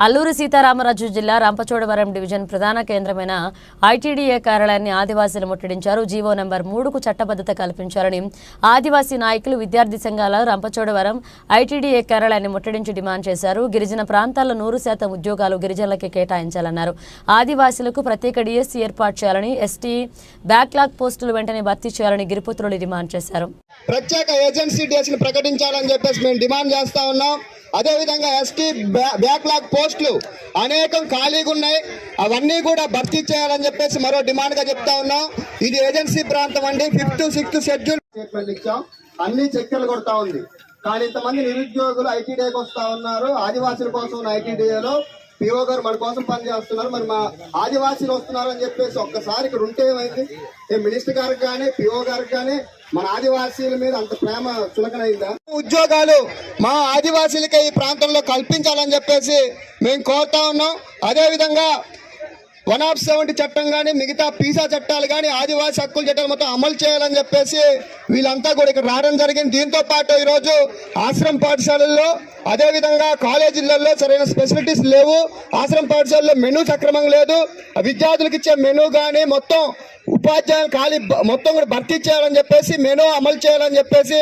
అల్లూరి సీతారామరాజు జిల్లా రంపచోడవరం డివిజన్ ప్రధాన కేంద్రమైన ఐటీడీఏ కార్యాలయాన్ని ఆదివాసీలు ముట్టడించారు. జీవో నెంబర్ 3కు చట్టబద్ధత కల్పించాలని ఆదివాసీ నాయకులు, విద్యార్థి సంఘాల రంపచోడవరం ఐటీడీఏ కార్యాలయాన్ని ముట్టడించి డిమాండ్ చేశారు. గిరిజన ప్రాంతాల్లో 100% ఉద్యోగాలు గిరిజనులకి కేటాయించాలన్నారు. ఆదివాసీలకు ప్రత్యేక డిఎస్సీ ఏర్పాటు చేయాలని, ఎస్టీ బ్యాక్లాగ్ పోస్టులు వెంటనే భర్తీ చేయాలని గిరిపుత్రులు డిమాండ్ చేశారు. ప్రత్యేక ఏజెన్సీ డేస్ ని ప్రకటించాలని చెప్పేసి మేము డిమాండ్ చేస్తా ఉన్నాం. అదేవిధంగా ఎస్టీ బ్యాక్లాగ్ పోస్టులు అనేకం ఖాళీగా ఉన్నాయి, అవన్నీ కూడా భర్తీ చేయాలని చెప్పేసి మరో డిమాండ్ గా చెప్తా ఉన్నాం. ఇది ఏజెన్సీ ప్రాంతం అండి. 5th, 6th షెడ్యూల్ స్టేట్మెంట్ ఇచ్చాం, అన్ని చక్కెలు కొడతా ఉంది. కానీ ఇంతమంది నిరుద్యోగులు ఐటీడీఏకి వస్తా ఉన్నారు. ఆదివాసుల కోసం ఐటీడీఏలో పిఓ గారు మన కోసం పనిచేస్తున్నారు. మరి మా ఆదివాసీలు వస్తున్నారు అని చెప్పేసి ఒక్కసారి ఇక్కడ ఉంటే ఏమైంది? మినిస్టర్ గారికి కానీ పిఓ గారికి కానీ మన ఆదివాసీల మీద అంత ప్రేమ చులకనైందా? ఉద్యోగాలు మా ఆదివాసీలకి ఈ ప్రాంతంలో కల్పించాలని చెప్పేసి మేము కోరుతా ఉన్నాం. అదేవిధంగా 170 చట్టం కానీ, మిగతా పీసా చట్టాలు కానీ, ఆదివాసీ హక్కుల చట్టాలు మొత్తం అమలు చేయాలని చెప్పేసి వీళ్ళంతా కూడా ఇక్కడ రావడం జరిగింది. దీంతో పాటు ఈరోజు ఆశ్రమ పాఠశాలల్లో, అదేవిధంగా కాలేజీలలో సరైన ఫెసిలిటీస్ లేవు. ఆశ్రమ పాఠశాలలో మెనూ సక్రమంగా లేదు. విద్యార్థులకు ఇచ్చే మెనూ కానీ మొత్తం ఉపాధ్యాయులు ఖాళీ మొత్తం కూడా భర్తీ చేయాలని చెప్పేసి, మెనూ అమలు చేయాలని చెప్పేసి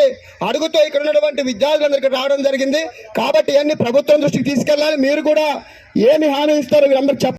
అడుగుతూ ఇక్కడ ఉన్నటువంటి విద్యార్థులందరికీ రావడం జరిగింది. కాబట్టి ఇవన్నీ ప్రభుత్వం దృష్టికి తీసుకెళ్ళాలి. మీరు కూడా ఏమి హామీ ఇస్తారో వీళ్ళందరూ